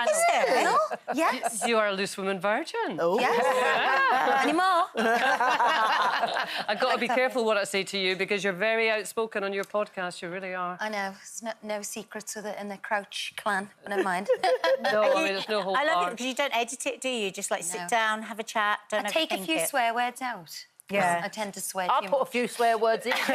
panel. Is it? No? Yes. You are a loose woman virgin. Oh. Yes. Anymore? I've got to be careful what I say to you because you're very outspoken on your podcast. You really are. I know. There's no secrets with it in the Crouch clan, but never mind. No, I mean, there's no whole I love bar. it because you don't edit it, do you? Just like sit down, have a chat, don't I take a overthink few it. swear words out. Yeah. I tend to swear I'll too put a much. few swear words in. But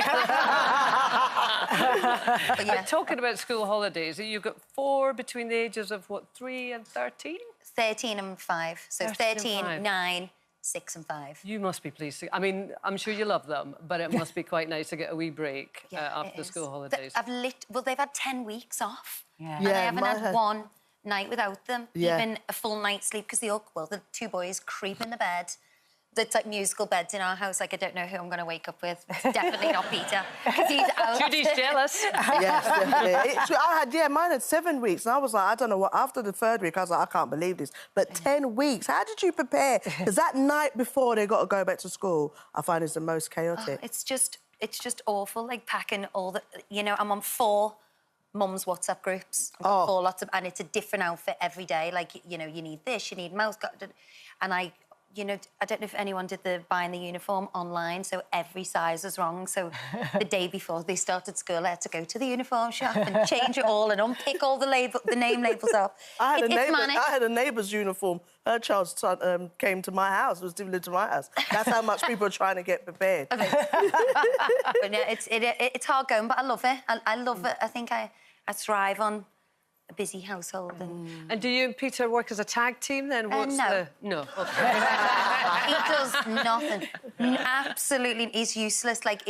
yeah. Talking about school holidays, you've got 4 between the ages of, what, 3 and 13? 13 and 5. So 13, 5. 9, 6 and 5. You must be pleased. I mean, I'm sure you love them, but it must be quite nice to get a wee break after it the is. school holidays. Well, they've had 10 weeks off. Yeah. And I haven't had one night without them, Yeah. even a full night's sleep, because the 2 boys creep in the bed. It's like musical beds in our house. Like, I don't know who I'm going to wake up with. It's definitely not Peter, because he's out. Judy's jealous. Yes, definitely. Mine had 7 weeks, and I was like, I don't know what. After the 3rd week, I was like, I can't believe this. But 10 weeks, how did you prepare? Because that night before they got to go back to school, I find is the most chaotic. It's just awful. Like packing all the, I'm on 4 mum's WhatsApp groups. I've got 4 lots of, and it's a different outfit every day. Like, you need this, you need mouse guard, and I don't know if anyone did the buying the uniform online, so every size was wrong. So the day before they started school, I had to go to the uniform shop and change it all and unpick all the name labels off. I had a neighbour's uniform. Her child's son came to my house, was lived to my house. That's how much people are trying to get prepared. But yeah, it's hard going, but I love it. I love it. I think I thrive on a busy household. And do you and Peter work as a tag team then? No. No. Okay. He does nothing. Absolutely, he's useless. Like,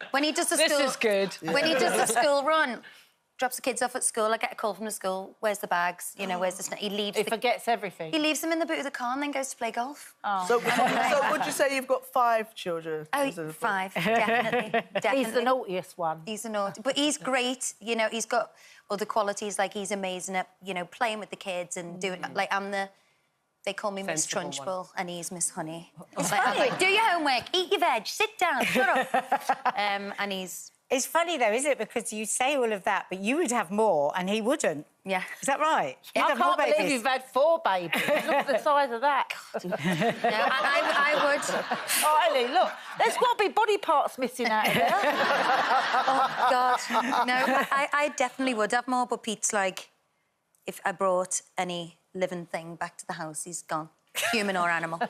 when he does the school... This is good. When he does the school run, drops the kids off at school, I get a call from the school, where's the bags, where's the snack? He forgets everything. He leaves them in the boot of the car and then goes to play golf. Oh. So would you say you've got 5 children? Oh, 5, definitely. He's the naughtiest one. He's the naughty... But he's great, he's got other qualities, like he's amazing at, playing with the kids and doing... Like, they call me Miss Sensible Trunchbull and he's Miss Honey. It's like, I'm like, do your homework, eat your veg, sit down, shut up. And he's... It's funny, though, isn't it? Because you say all of that, but you would have more and he wouldn't. Yeah. Is that right? I can't believe you've had 4 babies. Look at the size of that. No, I would. Oh, Ellie, look, there's got to be body parts missing out of there. Oh, God. No, I definitely would have more, but Pete's like, if I brought any living thing back to the house, he's gone, human or animal.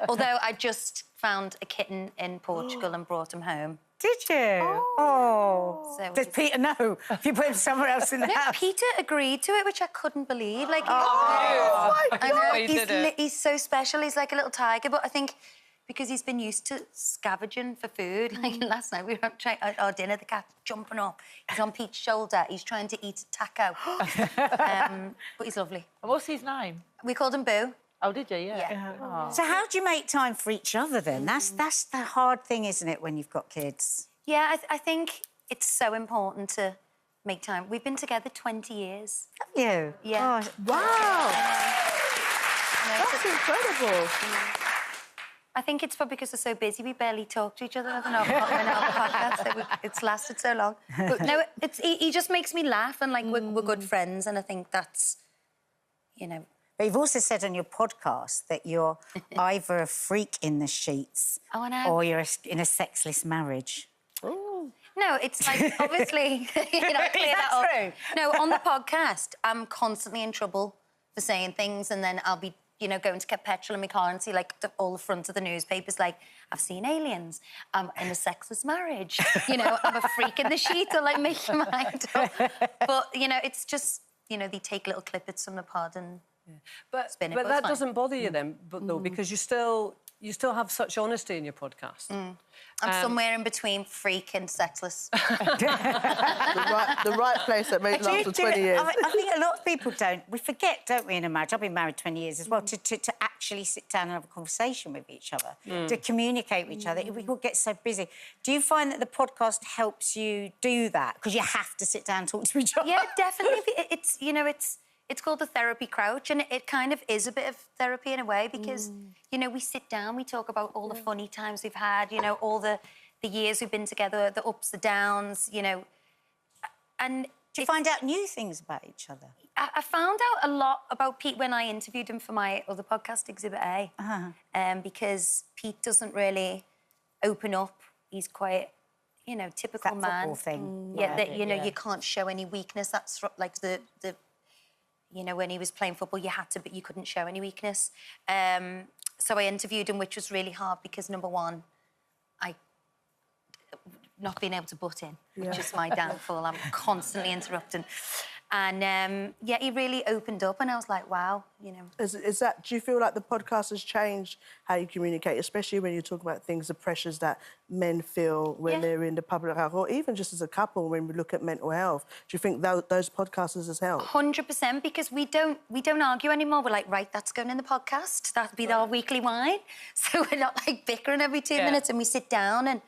Although I just found a kitten in Portugal and brought him home. Did you? Oh. So Does Peter know if you put him somewhere else in the house? Peter agreed to it, which I couldn't believe. Like, my I know, he's so special. He's like a little tiger, but I think because he's been used to scavenging for food. Like last night, we were trying our dinner, the cat's jumping up. He's on Pete's shoulder. He's trying to eat a taco. But he's lovely. And what's his name? We called him Boo. Oh, did you? Yeah. Yeah. Oh. So how do you make time for each other, then? That's the hard thing, isn't it, when you've got kids? Yeah, I think it's so important to make time. We've been together 20 years. Have you? Yeah. Oh, Wow. That's incredible. I think it's probably because we're so busy, we barely talk to each other. I don't know, in our podcast, it's lasted so long. But no, he just makes me laugh, and, like, we're good friends, and I think that's, But you've also said on your podcast that you're either a freak in the sheets or you're in a sexless marriage. No, it's like, obviously... Is that true? No, on the podcast, I'm constantly in trouble for saying things, and then I'll be, going to get petrol in my car and see, like, all the front of the newspapers, like, I've seen aliens, I'm in a sexless marriage, I'm a freak in the sheet, or, like, make your mind up. But, it's just, they take little clippets from the pod and... But spin it, but but that it's fine. doesn't bother you then, though, because you still have such honesty in your podcast. I'm somewhere in between freak and sexless. the right place that made love for 20 years. I think a lot of people don't. We forget, don't we, in a marriage? I've been married 20 years as well, to actually sit down and have a conversation with each other, to communicate with each other. We all get so busy. Do you find that the podcast helps you do that? Because you have to sit down and talk to each other. Yeah, definitely. It's called the therapy crouch, and it kind of is a bit of therapy in a way, because, we sit down, we talk about all the funny times we've had, all the years we've been together, the ups, the downs, and Do you find out new things about each other? I found out a lot about Pete when I interviewed him for my other podcast, Exhibit A, because Pete doesn't really open up. He's quite, you know, typical that man. football thing. That, you know, you can't show any weakness. That's like the you know, when he was playing football, you had to, but you couldn't show any weakness. So I interviewed him, which was really hard because, number one, not being able to butt in, which is my downfall. I'm constantly interrupting. And, yeah, he really opened up and I was like, wow, you know. Is that, do you feel like the podcast has changed how you communicate, especially when you talk about things, the pressures that men feel when they're in the public health, or even just as a couple when we look at mental health? Do you think those podcasts has helped? 100%, because we don't argue anymore. We're like, right, that's going in the podcast. That'll be our weekly wine. So we're not, like, bickering every 2 minutes, and we sit down and,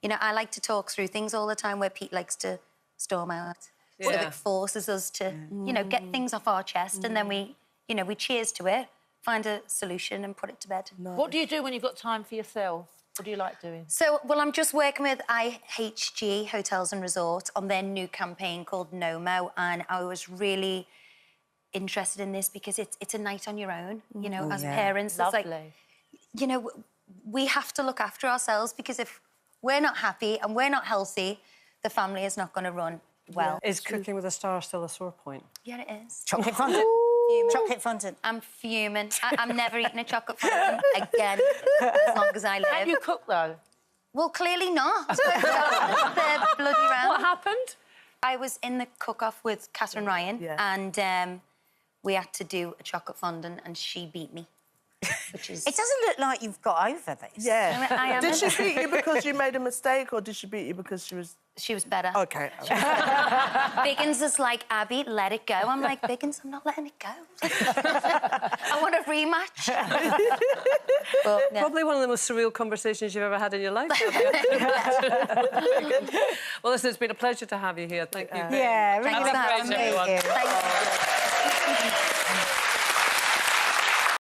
you know, I like to talk through things all the time where Pete likes to storm out. So it forces us to, you know, get things off our chest and then we, you know, we cheers to it, find a solution and put it to bed. No. What do you do when you've got time for yourself? What do you like doing? So, well, I'm just working with IHG, Hotels and Resorts, on their new campaign called NOMO, and I was really interested in this because it's a night on your own, you know, as parents. Lovely. It's like, you know, we have to look after ourselves because if we're not happy and we're not healthy, the family is not going to run well. Is cooking with a star still a sore point? Yeah, it is. Chocolate fondant. Chocolate fondant. I'm fuming. I'm never eating a chocolate fondant again, as long as I live. How do you cook, though? Well, clearly not. They're bloody round. What happened? I was in the cook-off with Catherine Ryan, and we had to do a chocolate fondant, and she beat me. Which is... It doesn't look like you've got over this. Yeah. I am. Did she beat you because you made a mistake, or did she beat you because she was... She was better. OK. Biggins is like, Abby, let it go. I'm like, Biggins, I'm not letting it go. I want a rematch. But, no. Probably one of the most surreal conversations you've ever had in your life. Well, listen, it's been a pleasure to have you here. Thank you. Yeah, really Thanks for having me. Everyone. Thank you.